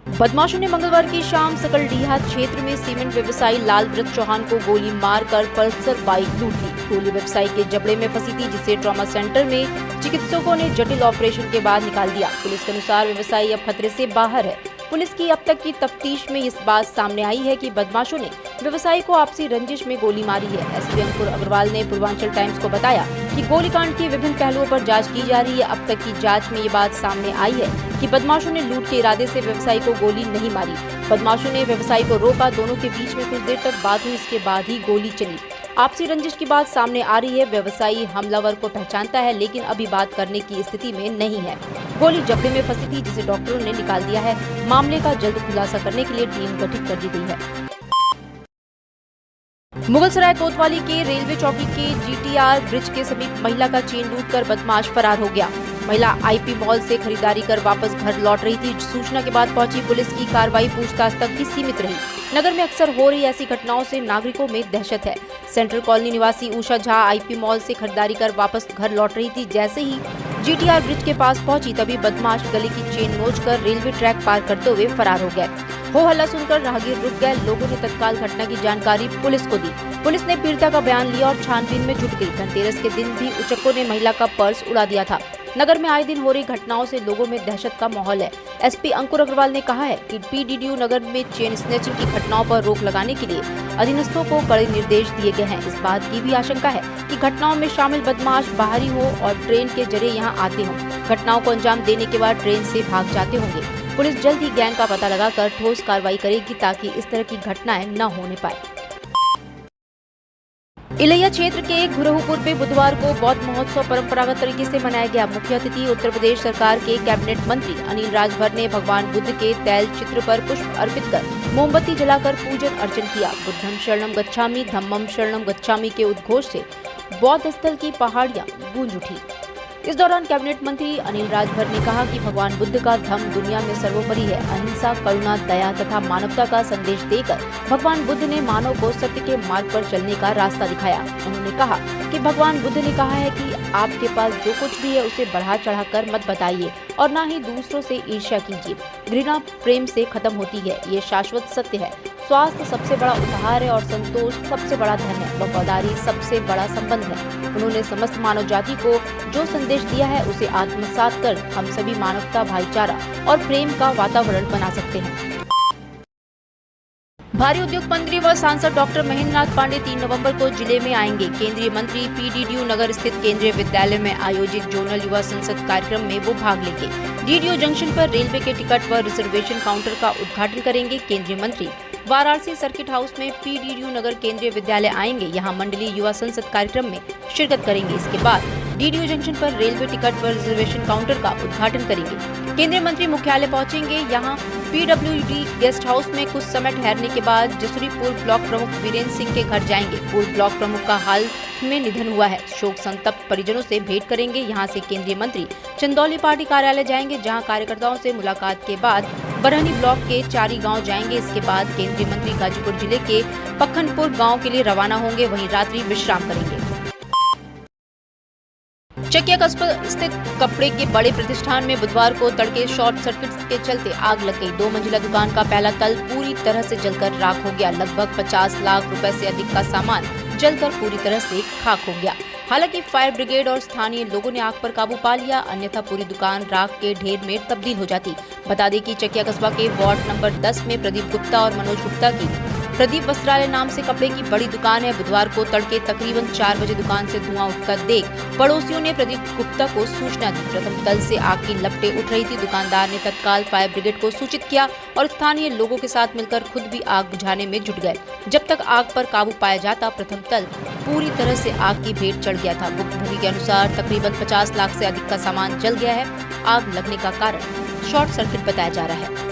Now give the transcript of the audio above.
बदमाशों ने मंगलवार की शाम सकलडीहा क्षेत्र में सीमेंट व्यवसायी लालव्रत चौहान को गोली मारकर पल्सर बाइक लूट ली। गोली व्यवसायी के जबड़े में फंसी थी, जिसे ट्रॉमा सेंटर में चिकित्सकों ने जटिल ऑपरेशन के बाद निकाल दिया। पुलिस के अनुसार व्यवसायी अब खतरे से बाहर है। पुलिस की अब तक की तफ्तीश में इस बात सामने आई है कि बदमाशों ने व्यवसायी को आपसी रंजिश में गोली मारी है। एसपी अंकुर अग्रवाल ने पूर्वांचल टाइम्स को बताया कि गोलीकांड के विभिन्न पहलुओं पर जांच की जा रही है। अब तक की जांच में ये बात सामने आई है कि बदमाशों ने लूट के इरादे से व्यवसायी को गोली नहीं मारी। बदमाशों ने व्यवसायी को रोका, दोनों के बीच में कुछ देर तक बात हुई, इसके बाद ही गोली चली। आपसी रंजिश की बात सामने आ रही है। व्यवसायी हमलावर को पहचानता है, लेकिन अभी बात करने की स्थिति में नहीं है। गोली जबड़े में फंसी थी, जिसे डॉक्टरों ने निकाल दिया है। मामले का जल्द खुलासा करने के लिए टीम गठित कर दी गई है। मुगलसराय कोतवाली के रेलवे चौकी के जीटीआर ब्रिज के समीप महिला का चेन लूटकर बदमाश फरार हो गया। महिला आईपी मॉल से खरीदारी कर वापस घर लौट रही थी। सूचना के बाद पहुंची पुलिस की कार्रवाई पूछताछ तक ही सीमित रही। नगर में अक्सर हो रही ऐसी घटनाओं से नागरिकों में दहशत है। सेंट्रल कॉलोनी निवासी उषा झा आईपी मॉल से खरीदारी कर वापस घर लौट रही थी। जैसे ही जीटीआर ब्रिज के पास पहुंची, तभी बदमाश गले की चेन नोचकर रेलवे ट्रैक पार करते हुए फरार हो गए। हो हल्ला सुनकर राहगीर रुक गए। लोगों ने तत्काल घटना की जानकारी पुलिस को दी। पुलिस ने पीड़िता का बयान लिया और छानबीन में जुट गई। धनतेरस के दिन भी उचक्कों ने महिला का पर्स उड़ा दिया था। नगर में आए दिन हो रही घटनाओं से लोगों में दहशत का माहौल है। एसपी अंकुर अग्रवाल ने कहा है कि पीडीडीयू नगर में चेन स्नैचिंग की घटनाओं पर रोक लगाने के लिए अधीनस्थों को कड़े निर्देश दिए गए हैं। इस बात की भी आशंका है कि घटनाओं में शामिल बदमाश बाहरी हो और ट्रेन के जरिए यहां आते हों। घटनाओं को अंजाम देने के बाद ट्रेन से भाग जाते होंगे। पुलिस जल्द ही गैंग का पता लगाकर ठोस कार्रवाई करेगी, ताकि इस तरह की घटनाएं न होने पाए। इलैया क्षेत्र के घुरहुपुर में बुधवार को बौद्ध महोत्सव परंपरागत तरीके से मनाया गया। मुख्य अतिथि उत्तर प्रदेश सरकार के कैबिनेट मंत्री अनिल राजभर ने भगवान बुद्ध के तैल चित्र पर पुष्प अर्पित कर मोमबत्ती जलाकर पूजन अर्चन किया। बुद्धम शरणम गच्छामि, धम्मम शरणम गच्छामि के उद्घोष से बौद्ध स्थल की पहाड़ियां गूंज उठी। इस दौरान कैबिनेट मंत्री अनिल राजभर ने कहा कि भगवान बुद्ध का धम्म दुनिया में सर्वोपरि है। अहिंसा, करुणा, दया तथा मानवता का संदेश देकर भगवान बुद्ध ने मानव को सत्य के मार्ग पर चलने का रास्ता दिखाया। उन्होंने कहा कि भगवान बुद्ध ने कहा है कि आपके पास जो कुछ भी है उसे बढ़ा चढ़ाकर मत बताइए और न ही दूसरों से ईर्ष्या कीजिए। घृणा प्रेम से खत्म होती है, ये शाश्वत सत्य है। स्वास्थ्य सबसे बड़ा उपहार है और संतोष सबसे बड़ा धन है। वफादारी सबसे बड़ा संबंध है। उन्होंने समस्त मानव जाति को जो संदेश दिया है उसे आत्मसात कर हम सभी मानवता, भाईचारा और प्रेम का वातावरण बना सकते हैं। भारी उद्योग मंत्री व सांसद डॉक्टर महेंद्र नाथ पांडे 3 नवंबर को जिले में आएंगे। केंद्रीय मंत्री पीडीडीयू नगर स्थित केंद्रीय विद्यालय में आयोजित जोनल युवा संसद कार्यक्रम में वो भाग लेंगे। डीडीओ जंक्शन पर रेलवे के टिकट व रिजर्वेशन काउंटर का उद्घाटन करेंगे। केंद्रीय मंत्री वाराणसी सर्किट हाउस में पीडीडीयू नगर केंद्रीय विद्यालय आएंगे। यहाँ मंडलीय युवा संसद कार्यक्रम में शिरकत करेंगे। इसके बाद डीडीओ जंक्शन पर रेलवे टिकट व रिजर्वेशन काउंटर का उद्घाटन करेंगे। केंद्रीय मंत्री मुख्यालय पहुंचेंगे। यहाँ पीडब्ल्यूडी गेस्ट हाउस में कुछ समय ठहरने के बाद जसुरी पूर्व ब्लॉक प्रमुख वीरेंद्र सिंह के घर जाएंगे। पूर्व ब्लॉक प्रमुख का हाल में निधन हुआ है। शोक संतप्त परिजनों से भेंट करेंगे। यहां से केंद्रीय मंत्री चंदौली पार्टी कार्यालय जाएंगे, जहां कार्यकर्ताओं से मुलाकात के बाद बरहनी ब्लॉक के चारी गांव जाएंगे। इसके बाद केंद्रीय मंत्री गाजीपुर जिले के पखनपुर गाँव के लिए रवाना होंगे, वहीं रात्रि विश्राम करेंगे। चकिया कस्बा स्थित कपड़े के बड़े प्रतिष्ठान में बुधवार को तड़के शॉर्ट सर्किट के चलते आग लग गई। 2 मंजिला दुकान का पहला तल पूरी तरह से जलकर राख हो गया। लगभग 50 लाख रुपए से अधिक का सामान जलकर पूरी तरह से खाक हो गया। हालांकि फायर ब्रिगेड और स्थानीय लोगों ने आग पर काबू पा लिया, अन्यथा पूरी दुकान राख के ढेर में तब्दील हो जाती। बता दें कि चकिया कस्बा के वार्ड नंबर 10 में प्रदीप गुप्ता और मनोज गुप्ता की प्रदीप वस्त्रालय नाम से कपड़े की बड़ी दुकान है। बुधवार को तड़के तकरीबन 4 बजे दुकान से धुआं उठकर देख पड़ोसियों ने प्रदीप गुप्ता को सूचना दी। प्रथम तल से आग की लपटें उठ रही थी। दुकानदार ने तत्काल फायर ब्रिगेड को सूचित किया और स्थानीय लोगों के साथ मिलकर खुद भी आग बुझाने में जुट गए। जब तक आग पर काबू पाया जाता, प्रथम तल पूरी तरह से आग की भेंट चढ़ गया था। भुक्तभोगी के अनुसार तकरीबन 50 लाख से अधिक का सामान जल गया है। आग लगने का कारण शॉर्ट सर्किट बताया जा रहा है।